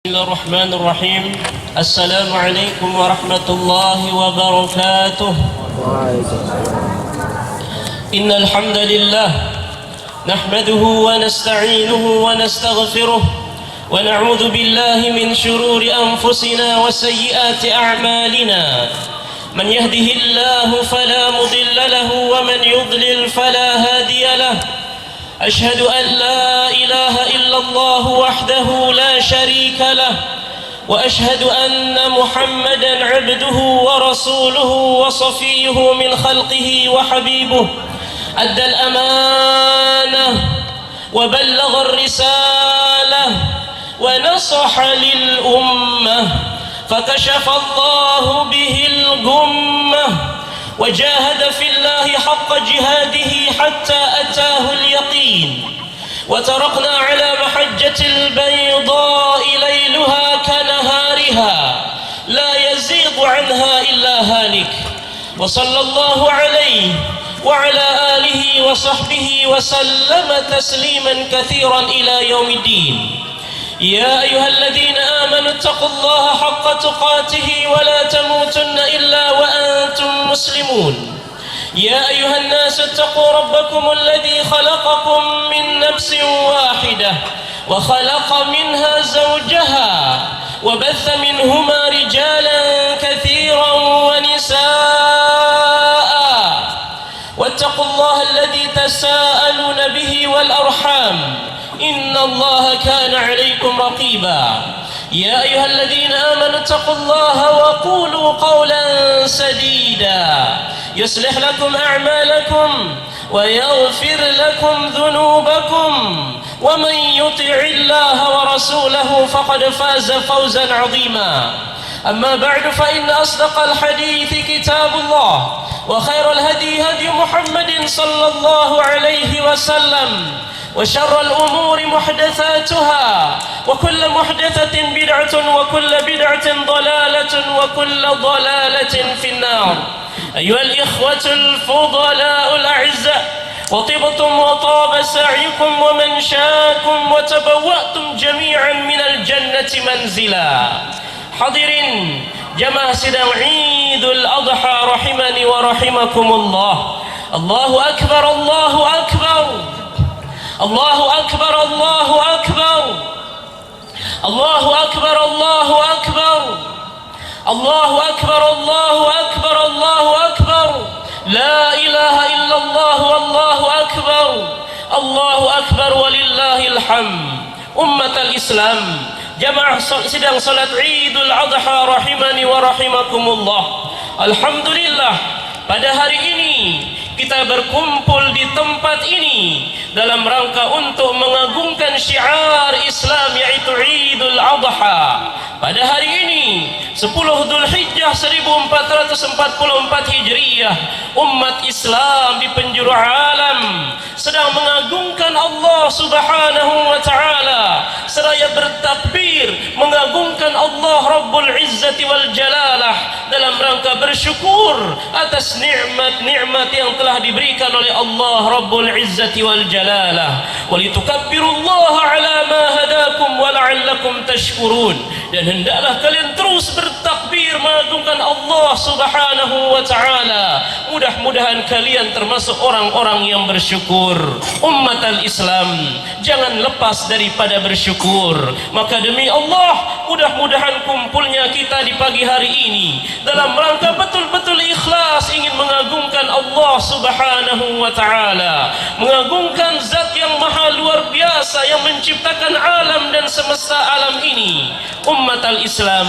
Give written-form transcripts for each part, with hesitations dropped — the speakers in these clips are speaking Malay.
بسم الله الرحمن الرحيم. السلام عليكم ورحمة الله وبركاته. إن الحمد لله نحمده ونستعينه ونستغفره ونعوذ بالله من شرور أنفسنا وسيئات أعمالنا. من يهده الله فلا مضل له ومن يضلل فلا هادي له. أشهد أن لا إله إلا الله وحده لا شريك له وأشهد أن محمدا عبده ورسوله وصفيه من خلقه وحبيبه. أدى الأمانة وبلغ الرسالة ونصح للأمة فكشف الله به الغمة وجاهد في الله حق جهاده حتى أتاه اليقين. وتركنا على محجة البيضاء ليلها كنهارها لا يزيغ عنها إلا هالك. وصلى الله عليه وعلى آله وصحبه وسلم تسليما كثيرا إلى يوم الدين. يا أيها الذين آمنوا اتقوا الله حق تقاته ولا تموتن إلا وأنتم مسلمون. يا أيها الناس اتقوا ربكم الذي خلقكم من نفس واحدة وخلق منها زوجها وبث منهما رجالا كثيرا ونساء. واتقوا الله الذي تساءلون به والأرحام إن الله كان عليكم رقيبا. يا أيها الذين آمنوا اتقوا الله وقولوا قولا سديدا يصلح لكم أعمالكم ويغفر لكم ذنوبكم ومن يطع الله ورسوله فقد فاز فوزا عظيما. أما بعد فإن أصدق الحديث كتاب الله وخير الهدي هدي محمد صلى الله عليه وسلم وشر الأمور محدثاتها وكل محدثة بدعة وكل بدعة ضلالة وكل ضلالة في النار. أيها الإخوة الفضلاء الأعزاء، وطبتم وطاب سعيكم ومنشاكم وتبوأتم جميعا من الجنة منزلا. Hadirin jamaah sidang Idul Adha rahimani wa rahimakumullah. Allahu akbar, Allahu akbar. Allahu akbar, Allahu akbar. Allahu akbar, Allahu akbar. Allahu akbar, Allahu akbar, Allahu akbar. La ilaha illallah wallahu akbar. Allahu akbar walillahil hamd. Ummatal Islam, jamaah sidang salat Idul Adha rahimani wa rahimakumullah. Alhamdulillah, pada hari ini kita berkumpul di tempat ini dalam rangka untuk mengagungkan syiar Islam yaitu Idul Adha. Pada hari ini 10 Dzulhijjah 1444 Hijriah, umat Islam di penjuru alam sedang mengagungkan Allah Subhanahu wa taala seraya bertakbir mengagungkan Allah Rabbul Izzati wal Jalalah dalam rangka bersyukur atas nikmat-nikmat yang telah diberikan oleh Allah Rabbul Izzati wal Jalalah. Walitukabbirullaha ala ma hadakum wa la'allakum tashkurun. Dan hendaklah kalian terus bertakbir mengagungkan Allah Subhanahu wa taala. Mudah-mudahan kalian termasuk orang-orang yang bersyukur. Ummatal Islam, jangan lepas daripada bersyukur. Maka demi Allah, mudah-mudahan kumpulnya kita di pagi hari ini dalam rangka betul-betul ikhlas ingin mengagungkan Allah Subhanahu wa taala, mengagungkan zat yang maha luar biasa yang menciptakan alam dan semesta alam ini. Ummatal Islam,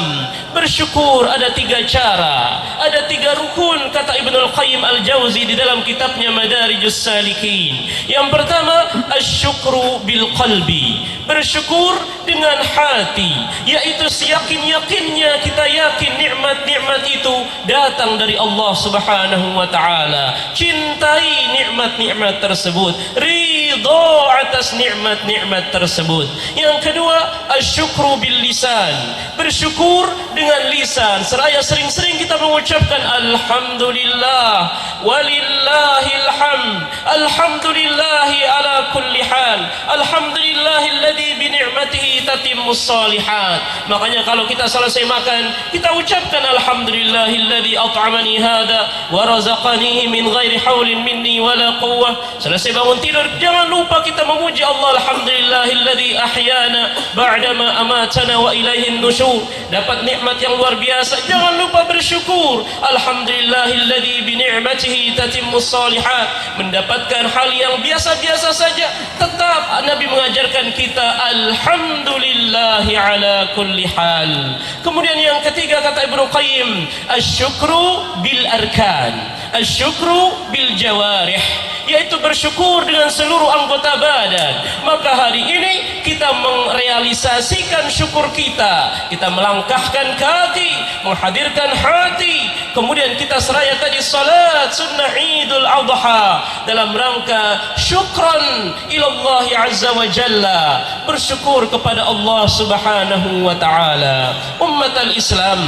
bersyukur ada 3 cara, ada 3 rukun kata Ibnul Qayyim Al-Jauzi di dalam kitabnya Madarijus Salikin. Yang pertama, asyukru bil qalbi, bersyukur dengan hati, yaitu seyakin-yakinnya kita yakin nikmat-nikmat itu datang dari Allah Subhanahu wa taala. Cintai nikmat-nikmat tersebut, ridha ridha atas nikmat-nikmat tersebut. Yang kedua, asyukru bil lisan, bersyukur dengan lisan. Seraya sering-sering kita mengucapkan alhamdulillah walillahil hamd, alhamdulillahi ala kulli hal, alhamdulillahilladzi bi ni'matihi tatimmus shalihat. Makanya kalau kita selesai makan, kita ucapkan alhamdulillahilladzi at'amani hadza wa razaqanihi min ghairi haulin minni wala quwwah. Selesai bangun tidur, jangan lupa kita memuji Allah, alhamdulillahilladzi ahyana ba'dama amatana wa ilaihin nusyur. Dapat nikmat yang luar biasa, jangan lupa bersyukur, alhamdulillahilladzi bi ni'matihi tatimmus shalihat. Mendapatkan hal yang biasa-biasa saja, tetap Nabi mengajarkan kita alhamdulillahi ala kulli hal. Kemudian yang ketiga kata Ibnu Qayyim, asyukru bil arkan, asyukru bil jawarih, yaitu bersyukur dengan seluruh anggota badan. Maka hari ini kita merealisasikan syukur kita, kita melangkahkan kaki, menghadirkan hati, kemudian kita seraya tadi salat sunnah Idul Adha dalam rangka syukran ilallah azza wa jalla, bersyukur kepada Allah subhanahu wa ta'ala. Ummatal Islam,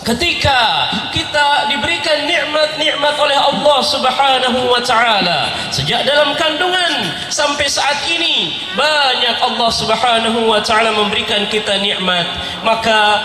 ketika kita diberikan nikmat-nikmat oleh Allah subhanahu wa ta'ala, sejak dalam kandungan sampai saat ini banyak Allah subhanahu wa ta'ala memberikan kita nikmat, maka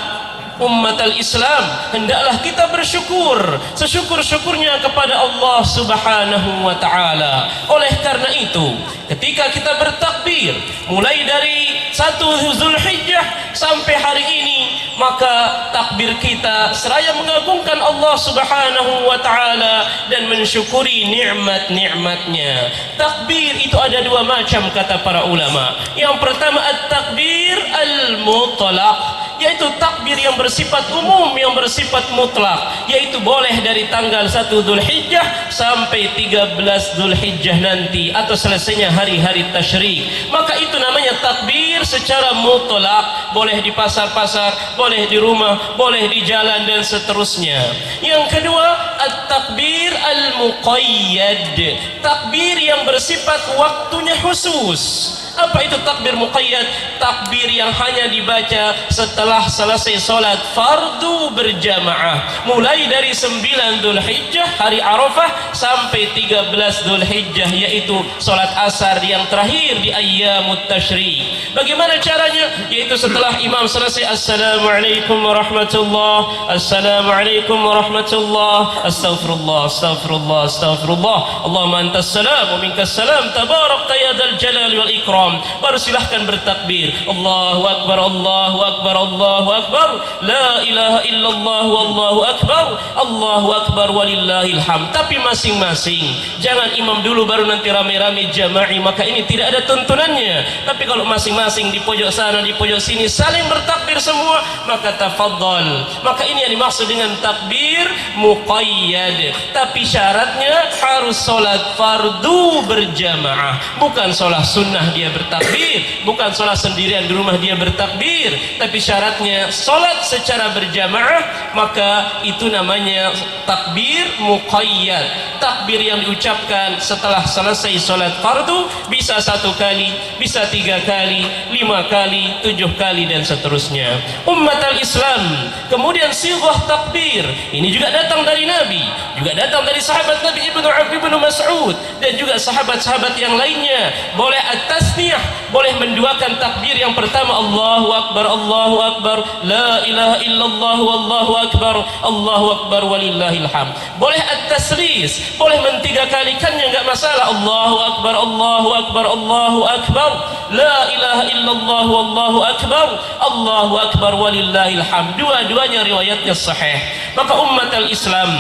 ummatal Islam hendaklah kita bersyukur sesyukur-syukurnya kepada Allah subhanahu wa ta'ala. Oleh karena itu, ketika kita bertakbir mulai dari 1 Zulhijjah sampai hari ini, maka takbir kita seraya mengagungkan Allah subhanahu wa ta'ala dan mensyukuri nikmat-nikmatnya. Takbir itu ada 2 macam kata para ulama. Yang pertama at-takbir al-mutlaq, yaitu takbir yang bersifat umum, yang bersifat mutlak, yaitu boleh dari tanggal 1 Dzulhijjah sampai 13 Dzulhijjah nanti atau selesainya hari-hari tasyrik. Maka itu namanya takbir secara mutlak, boleh di pasar-pasar, boleh di rumah, boleh di jalan dan seterusnya. Yang kedua, at-takbir al-muqayyad, takbir yang bersifat waktunya khusus. Apa itu takbir muqayyad? Takbir yang hanya dibaca setelah selesai solat fardu berjamaah, mulai dari 9 Dzulhijjah hari Arafah sampai 13 Dzulhijjah, yaitu solat asar yang terakhir di ayyamut tasyrik. Bagaimana caranya? Yaitu setelah imam selesai, assalamualaikum warahmatullah, assalamualaikum warahmatullah, astaghfirullah, astaghfirullah, astaghfirullah, Allahumma antas salam wa minkas salam, tabarakta ya dzal jalali wal ikram. Baru silahkan bertakbir, Allahu akbar, Allahu akbar, Allahu akbar, la ilaha illallah, wallahu akbar, Allahu akbar walillahil hamd. Tapi masing-masing, jangan imam dulu baru nanti rame-rame jama'i, maka ini tidak ada tuntunannya. Tapi kalau masing-masing di pojok sana, di pojok sini saling bertakbir semua, maka tafadhal. Maka ini yang dimaksud dengan takbir muqayyad. Tapi syaratnya harus solat fardu berjamaah, bukan solat sunnah dia bertakbir, bukan sholat sendirian di rumah dia bertakbir, tapi syaratnya sholat secara berjamaah. Maka itu namanya takbir muqayyad, takbir yang diucapkan setelah selesai sholat fardu, bisa 1 kali, bisa 3 kali, 5 kali, 7 kali dan seterusnya. Ummatal Islam, kemudian sighah takbir ini juga datang dari Nabi, juga datang dari sahabat Nabi Ibnu Mas'ud dan juga sahabat-sahabat yang lainnya. Boleh at-tasniyah, boleh menduakan takbir yang pertama Allahu akbar, Allahu akbar, la ilaha illallah, wallahu akbar, Allahu akbar walillahil hamd. Boleh at-taslis, boleh men-3 kalikannya enggak masalah, Allahu akbar, Allahu akbar, Allahu akbar, la ilaha illallah, wallahu akbar, Allahu akbar walillahil hamd. Dua-duanya riwayatnya sahih. Maka ummatal Islam,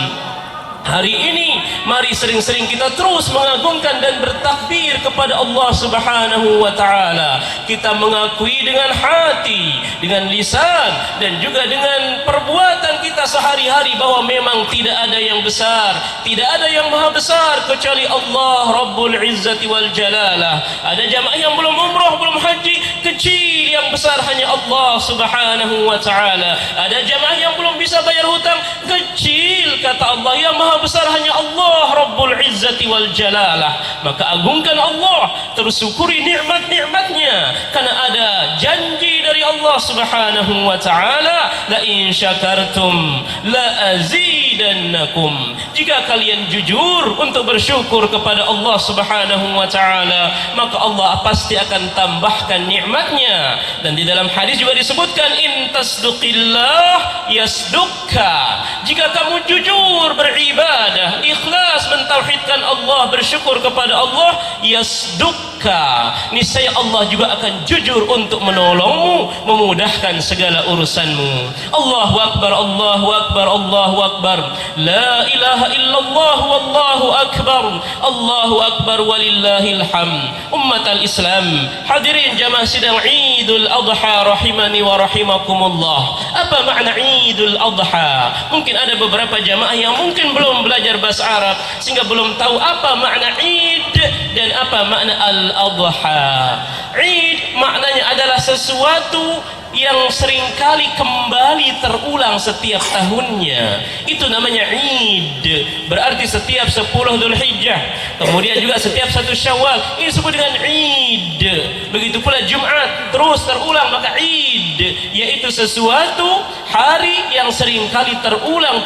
hari ini mari sering-sering kita terus mengagungkan dan bertakbir kepada Allah subhanahu wa ta'ala. Kita mengakui dengan hati, dengan lisan dan juga dengan perbuatan kita sehari-hari bahwa memang tidak ada yang besar, tidak ada yang maha besar kecuali Allah Rabbul Izzati wal Jalalah. Ada jamaah yang belum umrah, belum haji, kecil, yang besar hanya Allah Subhanahu wa taala. Ada jamaah yang belum bisa bayar hutang, kecil kata Allah, yang maha besar hanya Allah Rabbul Izzati wal Jalalah. Maka agungkan Allah, terus syukuri nikmat-nikmatnya, karena ada janji dari Allah Subhanahu wa taala, la in syakartum la azidannakum. Jika kalian jujur untuk bersyukur kepada Allah Subhanahu wa taala, maka Allah pasti akan tambahkan nikmatnya. Dan di dalam hadis juga disebutkan, in tasduqillah yasdukka. Jika kamu jujur beribadah, ikhlas mentauhidkan Allah, bersyukur kepada Allah, yasdukka, niscaya Allah juga akan jujur untuk menolongmu, memudahkan segala urusanmu. Allahu akbar, Allahu akbar, Allahu akbar, la ilaha illallah wallahu akbar, Allahu akbar walillahil hamd. Ummatal Islam, hadirin jamaah sidang Idul Adha rahimani wa rahimakumullah. Apa makna Idul Adha? Mungkin ada beberapa jamaah yang mungkin belum belajar bahasa Arab sehingga belum tahu apa makna Id dan apa makna Al-Adha. Id maknanya adalah sesuatu yang seringkali kembali terulang setiap tahunnya. Itu namanya Id. Berarti setiap 10 Dzulhijjah, kemudian juga setiap 1 Syawal, ini disebut dengan Id. Begitu pula Jumat, terus terulang, maka Id, yaitu sesuatu hari yang seringkali terulang,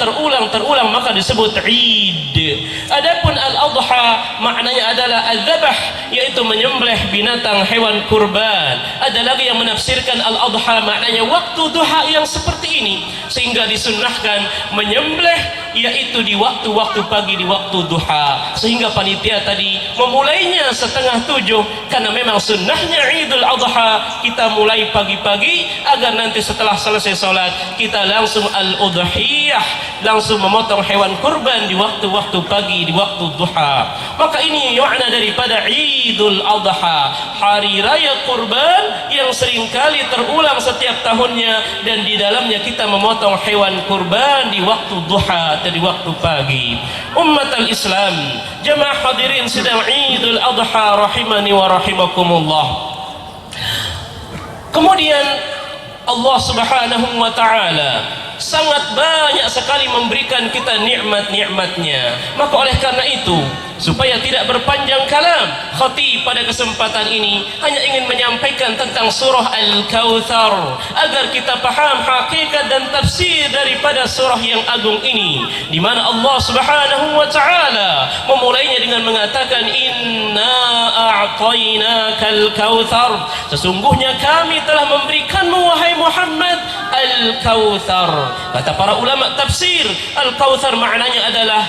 maka disebut Id. Adapun Al-Adha maknanya adalah al-dzabah, yaitu menyembelih binatang hewan kurban. Ada lagi yang menafsirkan Al-Adha maknanya waktu duha yang seperti ini, sehingga disunnahkan menyembelih yaitu di waktu-waktu pagi, di waktu duha, sehingga panitia tadi memulainya 6:30, karena memang sunnahnya Idul Adha kita mulai pagi-pagi agar nanti setelah selesai sholat kita langsung al-udhiyah, langsung memotong hewan kurban di waktu-waktu pagi, di waktu duha. Maka ini makna daripada Idul Adha, hari raya kurban yang seringkali terulang setiap tahunnya, dan di dalamnya kita memotong hewan kurban di waktu duha atau di waktu pagi. Ummatal Islam, jamaah hadirin sidang Idul Adha rahimani wa rahimakumullah. Kemudian Allah Subhanahu wa taala sangat banyak sekali memberikan kita nikmat-nikmatnya. Maka oleh karena itu, supaya tidak berpanjang kalam, khatib pada kesempatan ini hanya ingin menyampaikan tentang surah Al-Kautsar agar kita paham hakikat dan tafsir daripada surah yang agung ini, di mana Allah Subhanahu wa taala memulainya dengan mengatakan, inna a'tainakal kautsar, sesungguhnya kami telah memberikanmu wahai Muhammad Al-Kautsar. Kata para ulama tafsir, Al-Kautsar maknanya adalah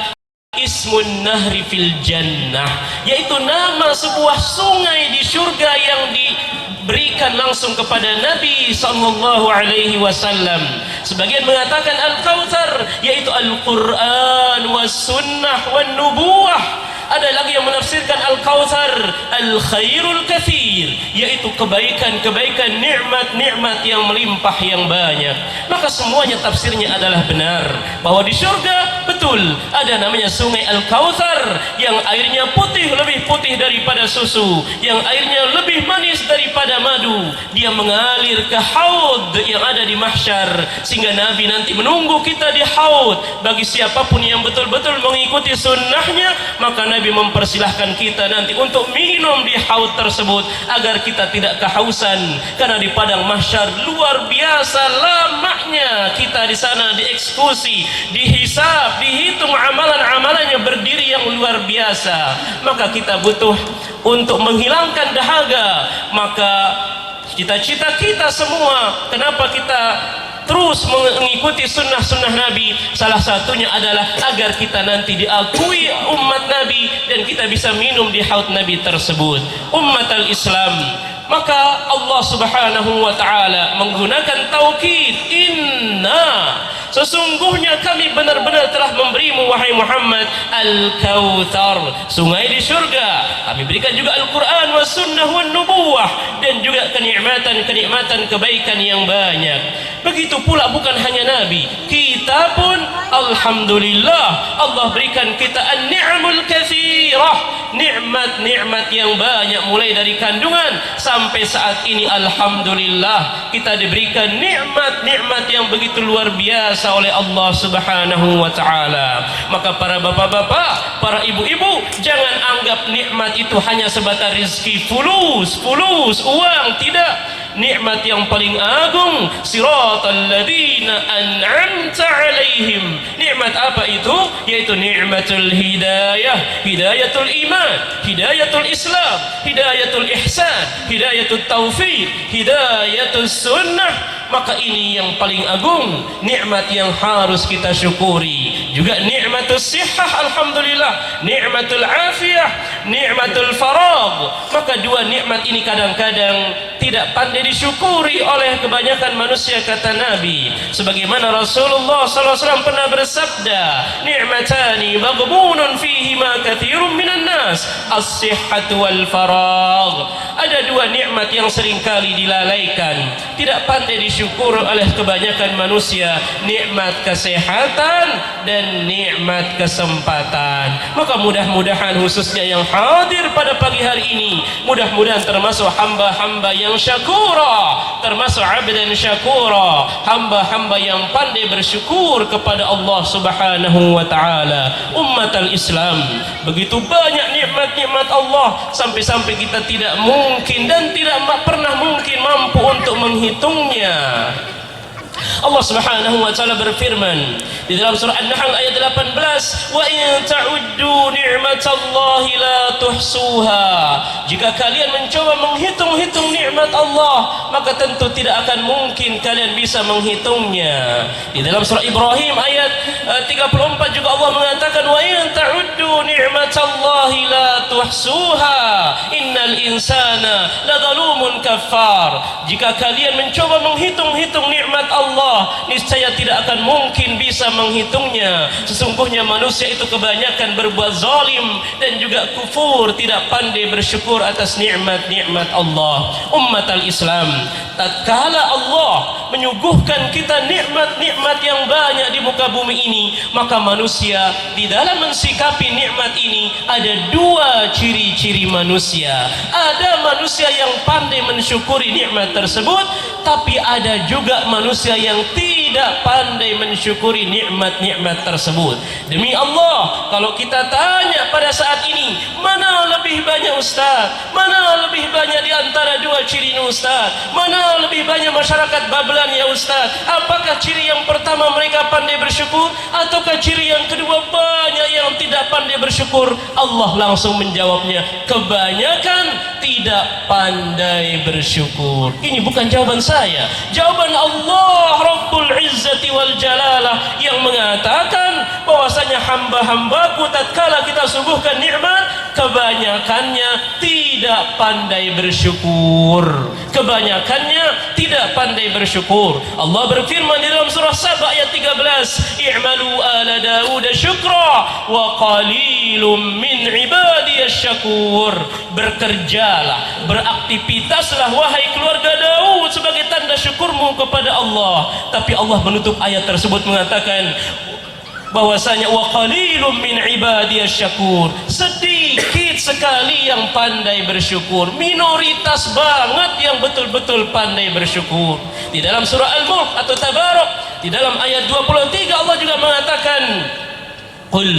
ismun nahri fil jannah, yaitu nama sebuah sungai di surga yang diberikan langsung kepada Nabi sallallahu alaihi wasallam. Sebagian mengatakan Al-Kautsar yaitu Al-Quran was sunnah wan nubuwah. Ada lagi yang menafsirkan Al-Kautsar al-khairul katsir, yaitu kebaikan-kebaikan, nikmat-nikmat yang melimpah, yang banyak. Maka semuanya tafsirnya adalah benar, bahwa di surga betul ada namanya sungai Al-Kautsar yang airnya putih, lebih putih daripada susu, yang airnya lebih manis daripada madu. Dia mengalir ke haud yang ada di mahsyar, sehingga Nabi nanti menunggu kita di haud. Bagi siapapun yang betul-betul mengikuti sunnahnya, maka Nabi mempersilahkan kita nanti untuk minum di haud tersebut agar kita tidak kehausan, karena di padang mahsyar luar biasa lamanya kita di sana, dieksekusi, dihisab, dihitung amalan-amalannya berdiri yang luar biasa. Maka kita butuh untuk menghilangkan dahaga. Maka cita-cita kita semua, kenapa kita terus mengikuti sunnah-sunnah Nabi, salah satunya adalah agar kita nanti diakui umat Nabi dan kita bisa minum di haud Nabi tersebut. Ummatal Islam, maka Allah Subhanahu wa taala menggunakan taukid, inna, sesungguhnya kami benar-benar telah memberimu wahai Muhammad Al-Kautsar, sungai di surga. Kami berikan juga Al-Quran wa sunnah wa nubuwah, dan juga kenikmatan kebaikan yang banyak. Begitu pula bukan hanya Nabi, kita pun alhamdulillah Allah berikan kita an-ni'amul katsirah, nikmat-nikmat yang banyak, mulai dari kandungan sampai saat ini alhamdulillah kita diberikan nikmat-nikmat yang begitu luar biasa oleh Allah Subhanahu wa taala. Maka para bapak-bapak, para ibu-ibu, jangan anggap nikmat itu hanya sebatas rezeki, fulus, uang. Tidak. Nikmat yang paling agung, siratal ladzina an'amta alaihim. Nikmat apa itu? Yaitu nikmatul hidayah, hidayatul iman, hidayatul islam, hidayatul ihsan, hidayatul taufiq, hidayatul sunnah. Maka ini yang paling agung, nikmat yang harus kita syukuri. Juga nikmatul sihah, alhamdulillah, nikmatul afiyah, nikmatul faragh. Maka dua nikmat ini kadang-kadang tidak pandai disyukuri oleh kebanyakan manusia, kata Nabi. Sebagaimana Rasulullah SAW pernah bersabda, ni'matani maghbunun fihima katsirun minan nas, as-sihhatu wal faragh. Ada dua nikmat yang seringkali dilalaikan, tidak pandai disyukur oleh kebanyakan manusia, nikmat kesehatan dan nikmat kesempatan. Maka mudah-mudahan khususnya yang hadir pada pagi hari ini, mudah-mudahan termasuk hamba-hamba yang syakura, termasuk abdan syakura, hamba-hamba yang pandai bersyukur kepada Allah Subhanahu wa taala. Ummatul Islam, begitu banyak nikmat-nikmat Allah sampai-sampai kita tidak mungkin dan tidak pernah mungkin mampu untuk menghitungnya. Allah Subhanahu wa taala berfirman di dalam surah An-Nahl ayat 18, wa in ta'uddu ni'matallahi la tuhsuha. Jika kalian mencoba menghitung-hitung nikmat Allah, maka tentu tidak akan mungkin kalian bisa menghitungnya. Di dalam surah Ibrahim ayat 34 juga Allah mengatakan, wa in ta'uddu ni'matallahi la tuhsuha innal insana ladzalumun kafar. Jika kalian mencoba menghitung-hitung nikmat Allah, niscaya tidak akan mungkin bisa menghitungnya. Sesungguhnya manusia itu kebanyakan berbuat zalim dan juga kufur, tidak pandai bersyukur atas nikmat-nikmat Allah. Ummatul Islam, tatkala Allah menyuguhkan kita nikmat-nikmat yang banyak di muka bumi ini, maka manusia di dalam mensikapi nikmat ini ada dua ciri-ciri manusia. Ada manusia yang pandai mensyukuri nikmat tersebut, tapi ada juga manusia yang tidak pandai mensyukuri nikmat-nikmat tersebut. Demi Allah, kalau kita tanya pada saat ini, mana lebih banyak ustaz? Mana lebih banyak di antara dua ciri ini ustaz? Mana lebih banyak masyarakat Babelan ya ustaz? Apakah ciri yang pertama mereka pandai bersyukur, ataukah ciri yang kedua banyak yang tidak pandai bersyukur? Allah langsung menjawabnya, kebanyakan tidak pandai bersyukur. Ini bukan jawaban saya, jawaban Allah Rabbul Izzati wal Jalalah yang mengatakan bahwasanya hamba-hambaku tatkala kita suguhkan nikmat, kebanyakannya tidak pandai bersyukur. Kebanyakannya tidak pandai bersyukur. Allah berfirman di dalam surah Saba ayat 13, i'malu ala Daud syukra wa qalilum min ibadiyasy syakur. Bekerjalah, beraktivitaslah wahai keluarga Daud sebagai tanda syukurmu kepada Allah. Tapi Allah menutup ayat tersebut mengatakan bahwasanya wa qalilum min ibadiyasy syakur, sedikit sekali yang pandai bersyukur, minoritas banget yang betul-betul pandai bersyukur. Di dalam surah Al-Mulk atau Tabarak, di dalam ayat 23 Allah juga mengatakan, qul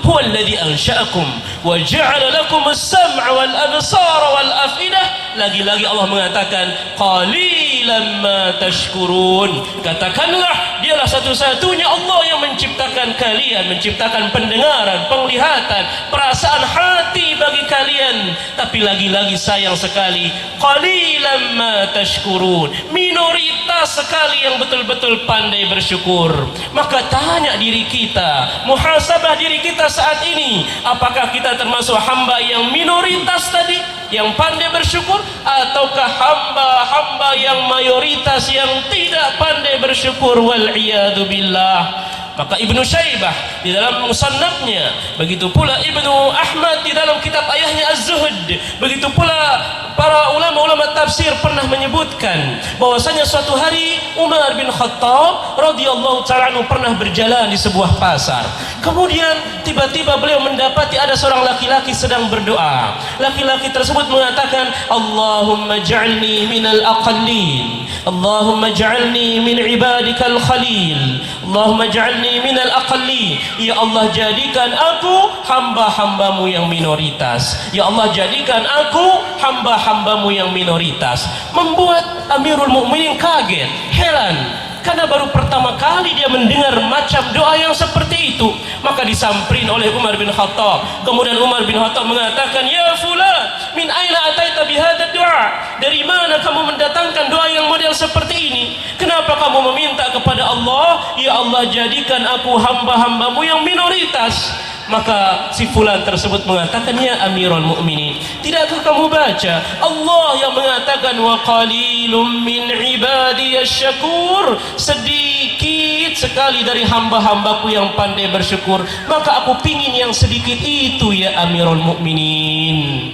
huwa alladhi ansha'akum wa ja'ala lakum as-sam'a wal absara wal afidah. Lagi-lagi Allah mengatakan qalilan ma tashkurun. Katakanlah, dialah satu-satunya Allah yang menciptakan kalian, menciptakan pendengaran, penglihatan, perasaan hati bagi kalian. Tapi lagi-lagi sayang sekali, qalilan ma tashkurun, minoritas sekali yang betul-betul pandai bersyukur. Maka tanya diri kita, muhasabah diri kita saat ini, apakah kita Apakah termasuk hamba yang minoritas tadi, yang pandai bersyukur, ataukah hamba-hamba yang mayoritas yang tidak pandai bersyukur? Wal-iyadu billah. Maka Ibnu Syaibah di dalam musannafnya, begitu pula Ibnu Ahmad di dalam kitab ayahnya Az-Zuhd, begitu pula para ulama-ulama tafsir pernah menyebutkan bahwasanya suatu hari Umar bin Khattab radhiyallahu ta'ala anhu pernah berjalan di sebuah pasar. Kemudian tiba-tiba beliau mendapati ada seorang laki-laki sedang berdoa. Laki-laki tersebut mengatakan, Allahumma ja'alni minal aqallin, Allahumma ja'alni min ibadikal khalil, Allahumma ja'alni minal aqallin. Ya Allah, jadikan aku hamba-hambamu yang minoritas. Ya Allah, jadikan aku hamba-hambamu yang minoritas. Membuat Amirul Mukminin kaget, heran, karena baru pertama kali dia mendengar macam doa yang seperti itu. Maka disamperin oleh Umar bin Khattab. Kemudian Umar bin Khattab mengatakan, ya fulan, min aina ataita bihadad doa? Dari mana kamu mendatangkan doa yang model seperti ini? Kenapa kamu meminta kepada Allah, ya Allah, jadikan aku hamba-hambamu yang minoritas? Maka si fulan tersebut mengatakan, ya Amirul Mukminin, tidakkah kamu baca Allah yang mengatakan, wa qalilum min ibadiyasy syakur, sedikit sekali dari hamba-hambaku yang pandai bersyukur. Maka aku pingin yang sedikit itu, ya Amirul Mukminin.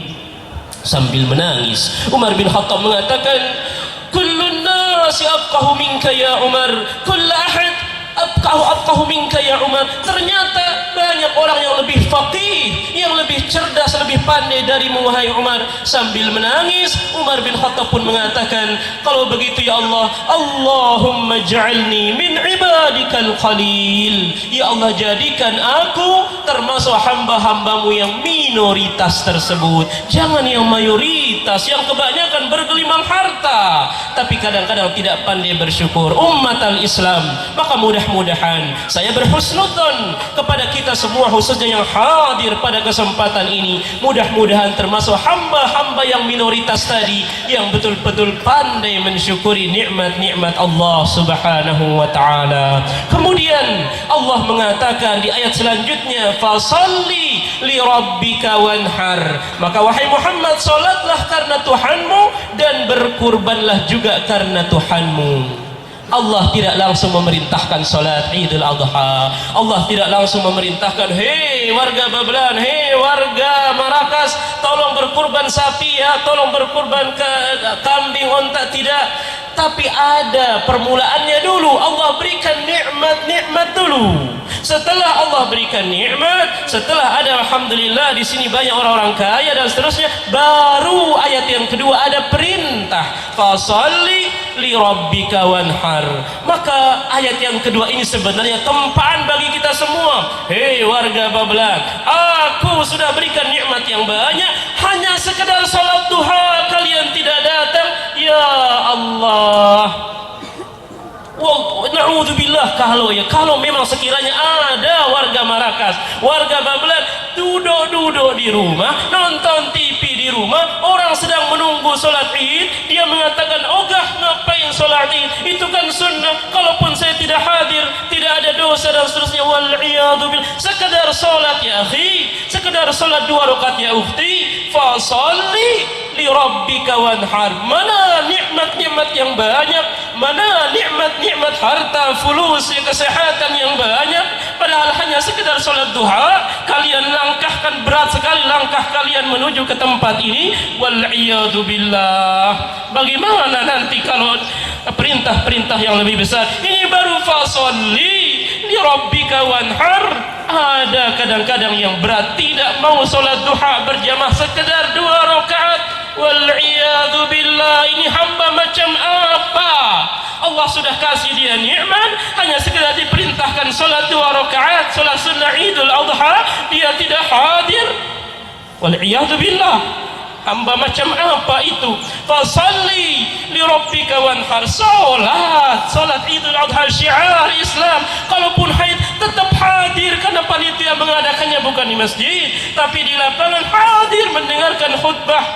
Sambil menangis Umar bin Khattab mengatakan, kullun nasi afqahu minka ya Umar, kullu ahad afqahu minka ya Umar. Ternyata banyak orang yang lebih faqih, yang lebih cerdas, lebih pandai darimu wahai Umar. Sambil menangis Umar bin Khattab pun mengatakan, kalau begitu ya Allah, Allahumma ja'alni min ibadikal khalil. Ya Allah, jadikan aku termasuk hamba-hambamu yang minoritas tersebut. Jangan yang mayoritas, yang kebanyakan bergelimang harta tapi kadang-kadang tidak pandai bersyukur. Ummatal Islam, maka mudah-mudahan saya berhusnudzon kepada kita semua, khususnya yang hadir pada kesempatan ini, mudah-mudahan termasuk hamba-hamba yang minoritas tadi, yang betul-betul pandai mensyukuri nikmat-nikmat Allah subhanahu wa ta'ala. Kemudian Allah mengatakan di ayat selanjutnya, fasalli li rabbika wanhar. Maka wahai Muhammad, salatlah karena Tuhanmu dan berkurbanlah juga karena Tuhanmu. Allah tidak langsung memerintahkan salat Idul Adha. Allah tidak langsung memerintahkan, hei warga Babelan, hei warga Marakas, tolong berkurban sapi ya, tolong berkurban ke kambing, onta. Tidak. Tapi ada permulaannya dulu. Allah berikan nikmat-nikmat dulu. Setelah Allah berikan nikmat, setelah ada alhamdulillah di sini banyak orang-orang kaya dan seterusnya, baru ayat yang kedua ada perintah, fasalli li rabbika wanhar. Maka ayat yang kedua ini sebenarnya tempaan bagi kita semua. Hei warga Babelan, aku sudah berikan nikmat yang banyak, hanya sekedar salat duha kalian tidak datang. Ya Allah, na'udzubillah, kalau memang sekiranya ada warga Marakas, warga Babelan duduk di rumah, nonton TV di rumah, orang sedang menunggu sholat Id, dia mengatakan, ogah ngapain sholat Id, itu kan sunnah, kalaupun saya tidak hadir tidak ada dosa dan seterusnya. Wal'iyadzubillah. Sekedar sholat ya akhi, sekedar sholat 2 rakaat ya ukhti, fasalli li rabbika wanhar. Mana nikmat-nikmat yang banyak, mana nikmat-nikmat harta, fulus, kesehatan yang banyak, padahal hanya sekedar sholat duha. Kalian langkahkan, berat sekali langkah kalian menuju ke tempat ini. Wal'iyadu billah. Bagaimana nanti kalau perintah-perintah yang lebih besar? Ini baru fasolli li rabbika wanhar. Ada kadang-kadang yang berat, tidak mau sholat duha berjamaah, sekedar 2 rakaat. Wal'iyadu billah. Ini hamba macam apa? Allah sudah kasih dia nikmat, hanya sekedar diperintahkan sholat 2 rakaat, sholat sunnah Idul Adha, dia tidak hadir. Wal'iyadu billah. Hamba macam apa itu? Fasalli li rabbika wanhar. Salat Idul Adha syiar Islam. Kalaupun haid tetap hadir, karena panitia mengadakannya bukan di masjid tapi di lapangan, hadir mendengarkan khutbah.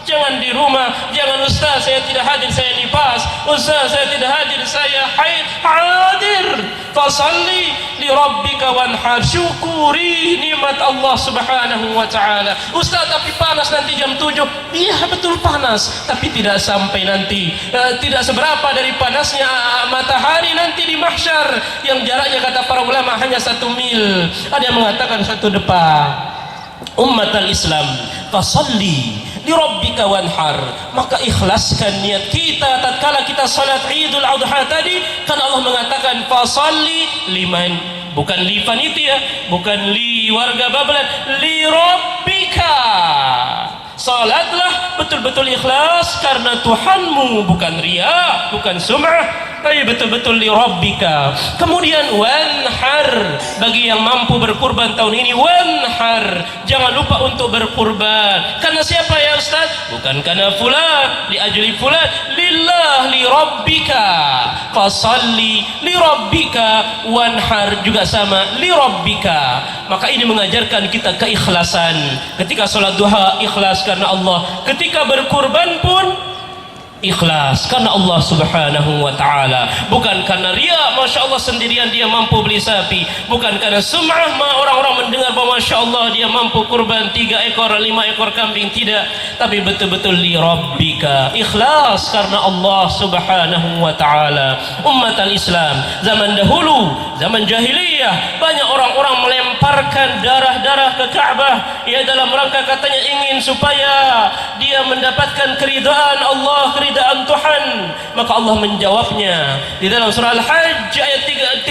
Jangan di rumah, jangan ustaz saya tidak hadir, saya nifas, ustaz saya tidak hadir, saya haid. Hadir. Fasalli li rabbika wanhar. Syukuri nikmat Allah Subhanahu wa taala. Ustaz, tapi panas nanti jam 7. Iya betul panas, tapi tidak sampai nanti tidak seberapa dari panasnya matahari nanti di mahsyar yang jaraknya kata para ulama hanya 1 mil. Ada yang mengatakan 1 depa. Ummatal Islam, fasalli li rabbika wanhar. Maka ikhlaskan niat kita tatkala kita salat Idul Adha tadi, karena Allah mengatakan fasalli liman, bukan li panitia, bukan li warga Bablan, li rabbika. Salatlah betul-betul ikhlas karena Tuhanmu, bukan riya, bukan sum'ah, tapi betul-betul li rabbika. Kemudian wanhar, bagi yang mampu berkurban tahun ini, wanhar, jangan lupa untuk berkurban. Karena siapa ya Ustaz? Bukan karena fulan, li ajli fulan, lillah li rabbika. Fasalli li rabbika wanhar, juga sama li rabbika. Maka ini mengajarkan kita keikhlasan. Ketika salat duha ikhlas karena Allah, ketika berkurban pun ikhlas karena Allah Subhanahu wa taala, bukan karena riya. Masya Allah sendirian dia mampu beli sapi, bukan karena sum'ah orang-orang mendengar bahwa Masya Allah dia mampu kurban 3 ekor 5 ekor kambing, tidak, tapi betul-betul li rabbika, ikhlas karena Allah Subhanahu wa taala. Ummatal Islam, zaman dahulu, zaman jahiliyah, banyak orang-orang melemparkan darah-darah ke Ka'bah ya dalam rangka katanya ingin supaya dia mendapatkan keridhaan Allah, keridhaan Tuhan. Maka Allah menjawabnya di dalam surah Al-Hajj ayat 37,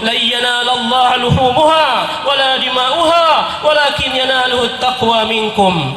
la yanalallaha luhumuha wala dima'uha walakin yanaluhu taqwa minkum.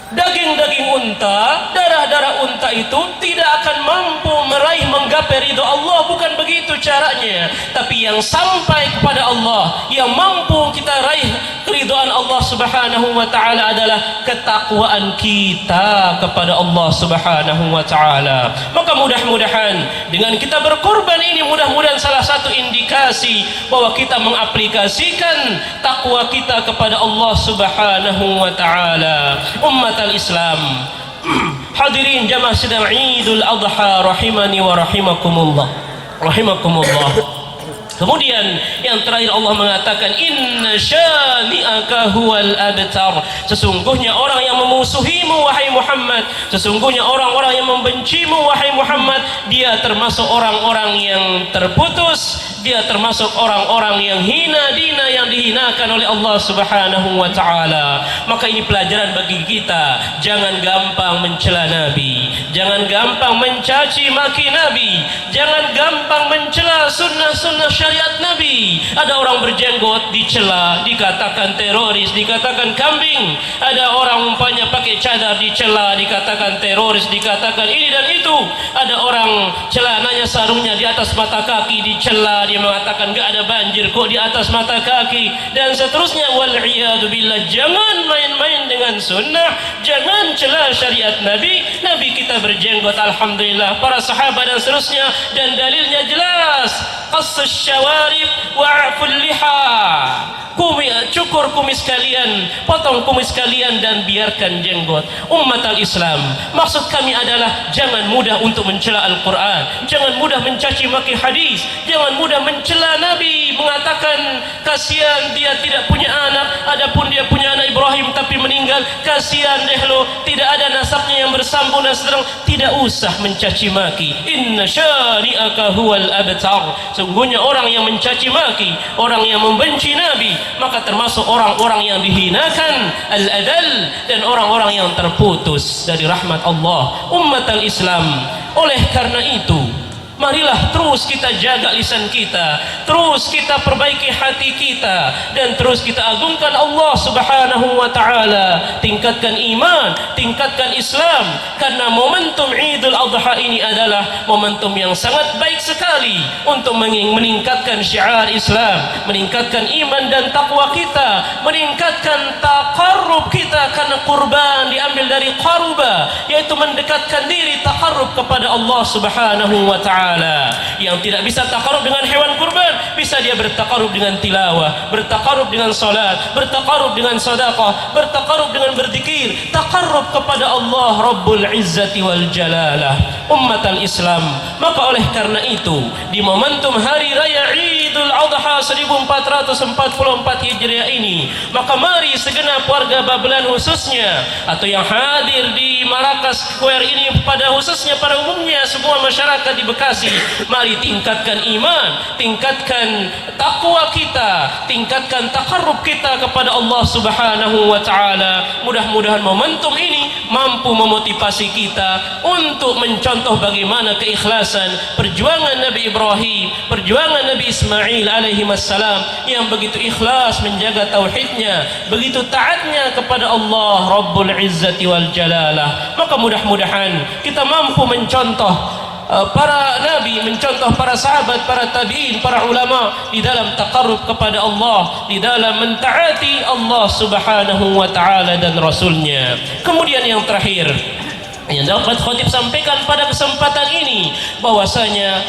Daging-daging unta, darah-darah unta itu tidak akan mampu meraih menggapai ridho Allah, bukan begitu caranya. Tapi yang sampai kepada Allah, yang mampu kita raih keridhaan Allah Subhanahu wa taala adalah ketakwaan kita kepada Allah Subhanahu wa taala. Maka mudah-mudahan dengan kita berkorban ini, mudah-mudahan salah satu indikasi bahwa kita mengaplikasikan takwa kita kepada Allah Subhanahu wa taala. Islam. Hadirin jamaah sidang Idul Adha rahimani wa rahimakumullah. Kemudian yang terakhir Allah mengatakan inna syani'aka huwal abtar. Sesungguhnya orang yang memusuhimu wahai Muhammad, sesungguhnya orang-orang yang membencimu wahai Muhammad, dia termasuk orang-orang yang terputus, dia termasuk orang-orang yang hina dina, yang dihinakan oleh Allah Subhanahu wa taala. Maka ini pelajaran bagi kita, jangan gampang mencela Nabi, jangan gampang mencaci maki Nabi, jangan gampang mencela sunnah-sunnah syariat Nabi. Ada orang berjenggot dicela, dikatakan teroris, dikatakan kambing. Ada orang umpamanya pakai cadar dicela, dikatakan teroris, dikatakan ini dan itu. Ada orang celananya sarungnya di atas mata kaki dicela, dia mengatakan enggak ada banjir kok di atas mata kaki, dan seterusnya. Wal'iyadu billah, jangan main-main dengan sunnah, jangan cela syariat Nabi. Nabi kita berjenggot alhamdulillah, para sahabat dan seterusnya, dan dalilnya jelas. Qassus syawarib wa'ful liha, cukur kumis kalian, potong kumis kalian, dan biarkan jenggot. Ummatal Islam, maksud kami adalah jangan mudah untuk mencela Al-Quran, jangan mudah mencaci maki hadis, jangan mudah mencela Nabi, mengatakan kasihan dia tidak punya anak, adapun dia punya anak Ibrahim tapi meninggal, kasihan deh lo, tidak ada nasabnya yang bersambung dan seterusnya. Tidak usah mencaci maki. Inna syani'aka huwal abtar. Sungguhnya orang yang mencaci maki, orang yang membenci Nabi, maka termasuk orang-orang yang dihinakan, al-adal, dan orang-orang yang terputus dari rahmat Allah. Ummatal Islam, oleh karena itu marilah terus kita jaga lisan kita, terus kita perbaiki hati kita, dan terus kita agungkan Allah Subhanahu wa taala. Tingkatkan iman, tingkatkan Islam, karena momentum Idul Adha ini adalah momentum yang sangat baik sekali untuk meningkatkan syiar Islam, meningkatkan iman dan takwa kita, meningkatkan taqarrub kita, karena kurban diambil dari qaruba, yaitu mendekatkan diri, taqarrub kepada Allah Subhanahu wa taala. Yang tidak bisa taqarrub dengan hewan kurban, bisa dia bertaqarrub dengan tilawah, bertaqarrub dengan salat, bertaqarrub dengan sedekah, bertaqarrub dengan berzikir, taqarrub kepada Allah Rabbul Izzati wal Jalalah. Ummatal Islam, maka oleh karena itu di momentum hari raya Idul Adha 1444 Hijriah ini, maka mari segenap warga Babelan khususnya, atau yang hadir di Marrakas Square ini pada khususnya, pada umumnya semua masyarakat di Bekasi, mari tingkatkan iman, tingkatkan takwa kita, tingkatkan takarrub kita kepada Allah Subhanahu wa taala. Mudah-mudahan momentum ini mampu memotivasi kita untuk mencontoh bagaimana keikhlasan perjuangan Nabi Ibrahim, perjuangan Nabi Ismail alaihi wassalam yang begitu ikhlas menjaga tauhidnya, begitu taatnya kepada Allah Rabbul Izzati wal Jalalah. Maka mudah-mudahan kita mampu mencontoh para nabi, mencontoh para sahabat, para tabi'in, para ulama di dalam taqarrub kepada Allah, di dalam mentaati Allah Subhanahu wa taala dan Rasulnya. Kemudian yang terakhir yang dapat khatib sampaikan pada kesempatan ini, bahwasanya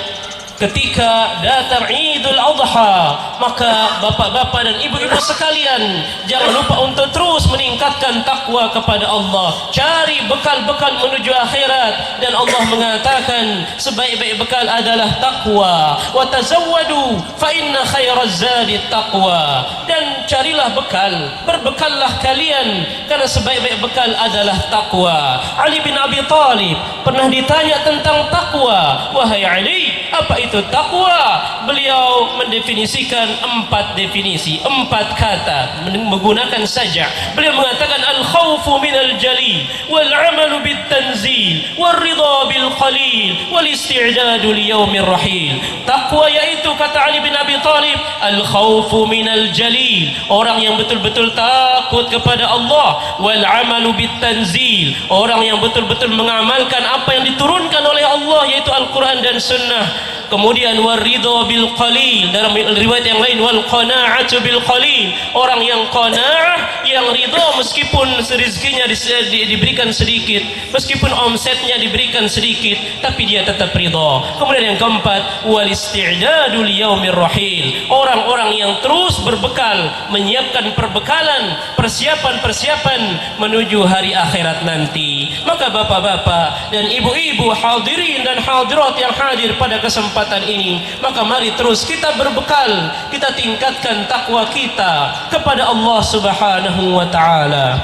ketika datang Idul Adha, maka bapak-bapak dan ibu-ibu sekalian jangan lupa untuk terus meningkatkan takwa kepada Allah, cari bekal-bekal menuju akhirat. Dan Allah mengatakan sebaik-baik bekal adalah takwa, wa tazawwadu fa inna khairaz zadi taqwa. Dan carilah bekal, berbekallah kalian, karena sebaik-baik bekal adalah takwa. Ali bin Abi Thalib pernah ditanya tentang takwa, wahai Ali, apa itu takwa? Beliau mendefinisikan 4 definisi, 4 kata, menggunakan saja. Beliau mengatakan al-khawfu minal jalil, wal amalu bit tanzil, wal ridha bil qalil, wal isti'dadu li yaumir rahil. Takwa yaitu, kata Ali bin Abi Thalib, al-khawfu minal jalil, orang yang betul-betul takut kepada Allah, wal amalu bit tanzil, orang yang betul-betul mengamalkan apa yang diturunkan oleh Allah, yaitu Al-Quran dan Sunnah. Kemudian waridho bil qalil, dalam riwayat yang lain wal qana'atu bil qalil, orang yang qana'ah, yang ridho meskipun rezekinya diberikan sedikit, meskipun omsetnya diberikan sedikit, tapi dia tetap ridho. Kemudian yang keempat wal isti'dadu li yaumir rahil, orang-orang yang terus berbekal, menyiapkan perbekalan, persiapan-persiapan menuju hari akhirat nanti. Maka bapak-bapak dan ibu-ibu, hadirin dan hadirat yang hadir pada kesempatan ini, maka mari terus kita berbekal, kita tingkatkan takwa kita kepada Allah Subhanahu wa taala.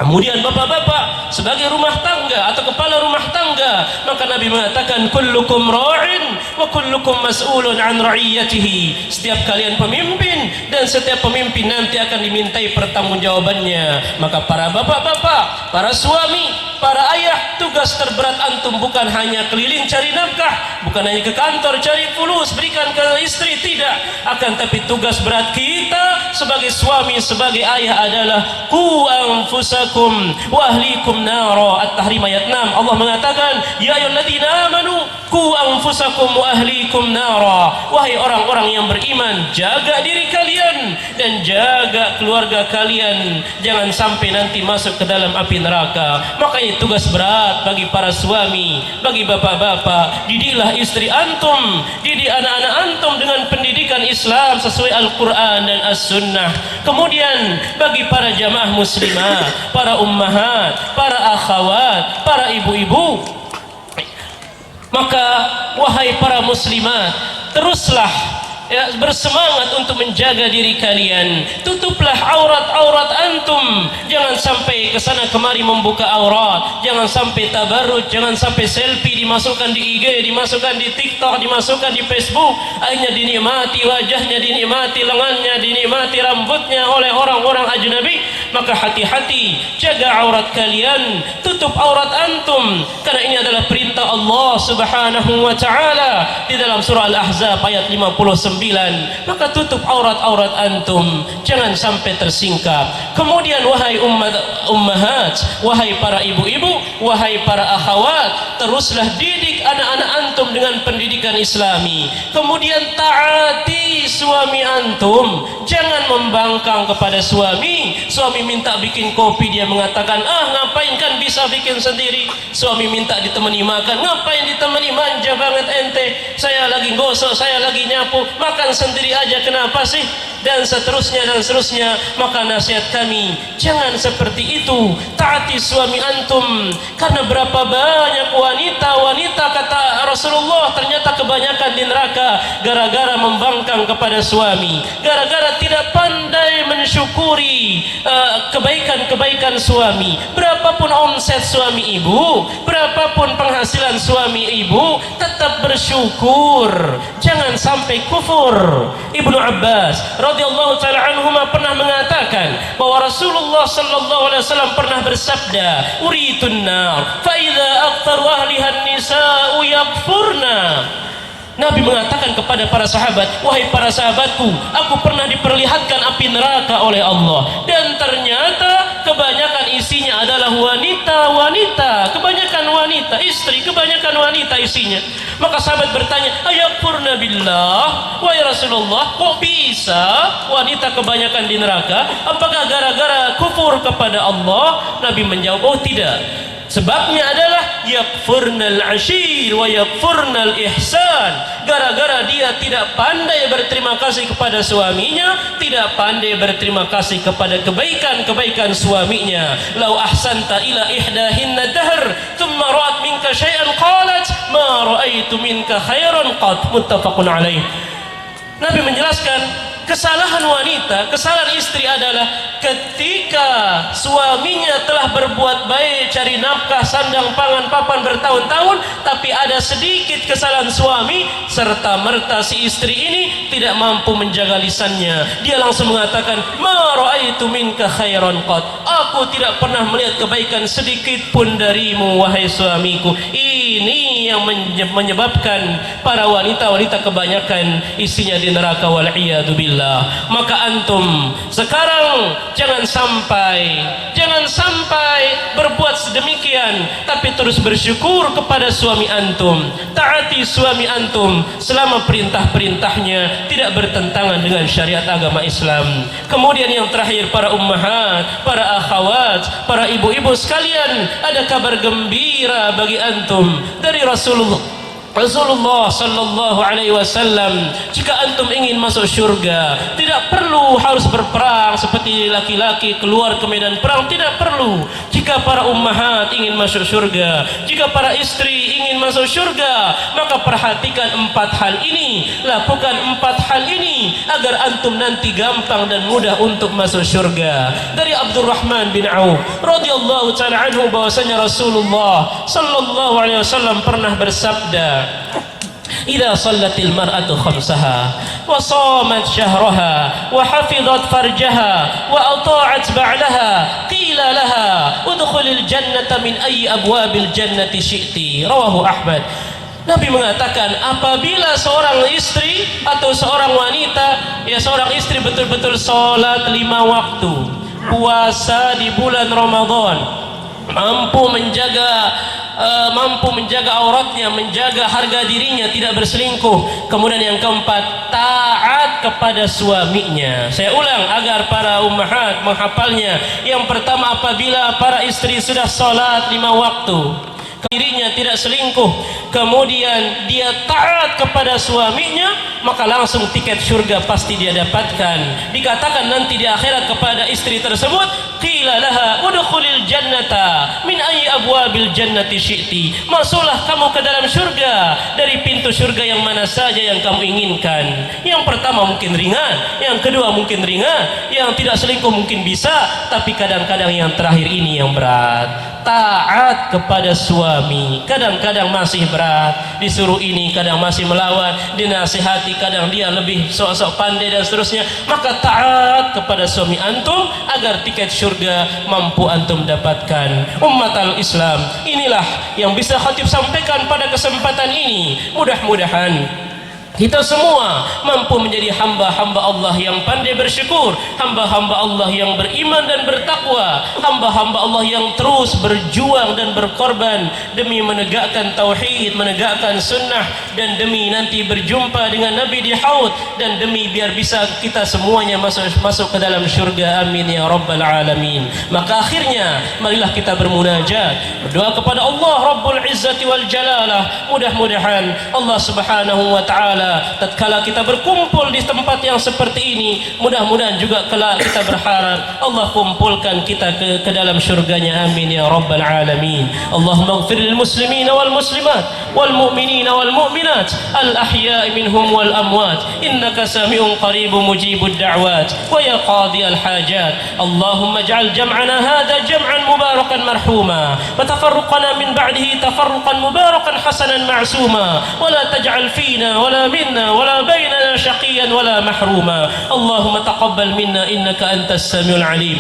Kemudian bapak-bapak sebagai rumah tangga atau kepala rumah tangga, maka Nabi mengatakan kullukum ra'in wa kullukum mas'ulun an ra'iyatihi. Setiap kalian pemimpin dan setiap pemimpin nanti akan dimintai pertanggungjawabannya. Maka para bapak-bapak, para suami, para ayah, tugas terberat antum bukan hanya keliling cari nafkah, bukan hanya ke kantor cari fulus berikan ke istri, tidak, akan tapi tugas berat kita sebagai suami, sebagai ayah adalah qu anfusakum wa ahlikum nara. At-Tahrim ayat 6, Allah mengatakan ya ayyuhalladzina amanu qu anfusakum wa ahlikum nara. Wahai orang-orang yang beriman, jaga diri kalian dan jaga keluarga kalian, jangan sampai nanti masuk ke dalam api neraka. Makanya tugas berat bagi para suami, bagi bapak-bapak, didiklah istri antum, didik anak-anak antum dengan pendidikan Islam sesuai Al-Quran dan As-Sunnah. Kemudian bagi para jamaah muslimah, para ummahat, para akhwat, para ibu-ibu, maka wahai para muslimat, teruslah bersemangat untuk menjaga diri kalian. Tutuplah aurat-aurat antum, jangan sampai kesana kemari membuka aurat, jangan sampai tabarruj, jangan sampai selfie dimasukkan di IG, dimasukkan di TikTok, dimasukkan di Facebook, akhirnya dinikmati wajahnya, dinikmati lengannya, dinikmati rambutnya oleh orang-orang ajnabi. Maka hati-hati, jaga aurat kalian, tutup aurat antum, karena ini adalah perintah Allah Subhanahu wa taala di dalam surah Al-Ahzab ayat 59. Maka tutup aurat-aurat antum, jangan sampai tersingkap. Kemudian wahai ummahat, wahai para ibu-ibu, wahai para akhwat, teruslah didik anak-anak antum dengan pendidikan Islami. Kemudian taati suami antum, jangan membangkang kepada suami. Suami minta bikin kopi, dia mengatakan ngapain, kan bisa bikin sendiri. Suami minta ditemani makan, ngapain ditemani, manja banget ente, saya lagi gosok, saya lagi nyapu, makan sendiri aja, kenapa sih? dan seterusnya. Maka nasihat kami, jangan seperti itu, taati suami antum. Karena berapa banyak wanita kata Rasulullah ternyata kebanyakan di neraka gara-gara membangkang kepada suami, gara-gara tidak pandai mensyukuri kebaikan-kebaikan suami. Berapapun omset suami ibu, berapapun penghasilan suami ibu, tetap bersyukur, jangan sampai kufur. Ibnu Abbas radhiyallahu taala anhuma pernah mengatakan bahwa Rasulullah sallallahu alaihi wasallam pernah bersabda, uritun nar fa idza aqtaru ahliha an-nisa'u yakfurna. Nabi mengatakan kepada para sahabat, wahai para sahabatku, aku pernah diperlihatkan api neraka oleh Allah, dan ternyata kebanyakan isinya adalah wanita, kebanyakan wanita, istri, kebanyakan wanita isinya. Maka sahabat bertanya, ayakfurna billah, wahai Rasulullah, kok bisa wanita kebanyakan di neraka? Apakah gara-gara kufur kepada Allah? Nabi menjawab, oh tidak, sebabnya adalah yakfurnal ashir wa yakfurnal ihsan. Gara-gara dia tidak pandai berterima kasih kepada suaminya, tidak pandai berterima kasih kepada kebaikan-kebaikan suaminya. Lau ahsanta ila ihdahinna dahr thumma ra'at minka syai'an qalat ma ra'aitu minka khairan qat. Muttafaqun alaih. Nabi menjelaskan kesalahan wanita, kesalahan istri adalah ketika suaminya telah berbuat baik, cari nafkah, sandang, pangan, papan bertahun-tahun, tapi ada sedikit kesalahan suami, serta merta si istri ini tidak mampu menjaga lisannya. Dia langsung mengatakan, ma ra'aitu minka khairan qat. Aku tidak pernah melihat kebaikan sedikit pun darimu, wahai suamiku. Ini yang menyebabkan para wanita-wanita kebanyakan isinya di neraka, wal iyadu billah. Maka antum sekarang jangan sampai berbuat sedemikian, tapi terus bersyukur kepada suami antum, taati suami antum selama perintah-perintahnya tidak bertentangan dengan syariat agama Islam. Kemudian yang terakhir, para ummahat, para akhwat, para ibu-ibu sekalian, ada kabar gembira bagi antum dari Rasulullah sallallahu alaihi wasallam. Jika antum ingin masuk syurga, tidak perlu harus berperang seperti laki-laki keluar ke medan perang, tidak perlu. Jika para ummahat ingin masuk syurga, jika para istri ingin masuk syurga, maka perhatikan 4 hal ini, lakukan 4 hal ini agar antum nanti gampang dan mudah untuk masuk syurga. Dari Abdurrahman bin Auf radhiyallahu taala anhu bahwasanya Rasulullah sallallahu alaihi wasallam pernah bersabda, idza shallatil mar'atu khamsaha wa shamat syahraha wa hafizat farjaha wa ata'at ba'laha qila laha udkhulil jannata min ayyi abwabil jannati syi'ti. Rawahu Ahmad. Nabi mengatakan, apabila seorang istri atau seorang wanita, ya seorang istri betul-betul sholat 5 waktu, puasa di bulan Ramadan, mampu menjaga auratnya, menjaga harga dirinya, tidak berselingkuh. Kemudian yang keempat, taat kepada suaminya. Saya ulang agar para ummahat menghafalnya. Yang pertama, apabila para istri sudah salat 5 waktu, dirinya tidak selingkuh, kemudian dia taat kepada suaminya, maka langsung tiket surga pasti dia dapatkan. Dikatakan nanti di akhirat kepada istri tersebut, qila laha udkhulil jannata min ayyi abwabil jannati syi'ti. Masuklah kamu ke dalam surga dari pintu surga yang mana saja yang kamu inginkan. Yang pertama mungkin ringan, yang kedua mungkin ringan, yang tidak selingkuh mungkin bisa, tapi kadang-kadang yang terakhir ini yang berat. Taat kepada suami kadang-kadang masih berat, disuruh ini kadang masih melawan, dinasihati kadang dia lebih sok-sok pandai dan seterusnya. Maka taat kepada suami antum agar tiket surga mampu antum dapatkan. Ummatal Islam, inilah yang bisa khatib sampaikan pada kesempatan ini. Mudah-mudahan kita semua mampu menjadi hamba-hamba Allah yang pandai bersyukur, hamba-hamba Allah yang beriman dan bertakwa, hamba-hamba Allah yang terus berjuang dan berkorban demi menegakkan tauhid, menegakkan sunnah, dan demi nanti berjumpa dengan Nabi di Haud, dan demi biar bisa kita semuanya masuk ke dalam syurga. Amin ya rabbal alamin. Maka akhirnya marilah kita bermunajat, berdoa kepada Allah Rabbul Izzati wal Jalalah. Mudah-mudahan Allah Subhanahu wa taala tatkala kita berkumpul di tempat yang seperti ini, mudah-mudahan juga kelak kita berharap Allah kumpulkan kita ke dalam syurganya. Amin ya rabbal alamin. Allahumma ighfir lil muslimina wal muslimat wal mu'minina wal mu'minat al ahya'i minhum wal amwat innaka sami'un qaribun mujibud da'wat wa ya qadi al hajat. Allahumma ij'al jam'ana hadha jam'an mubarakan marhuma wa tafarruqana min ba'dihi tafarruqan mubarakan hasanan ma'suma wa la taj'al fina wa la minna wa la bainana shaqiyan wa la mahruma. Allahumma taqabbal minna innaka antas samiul alim.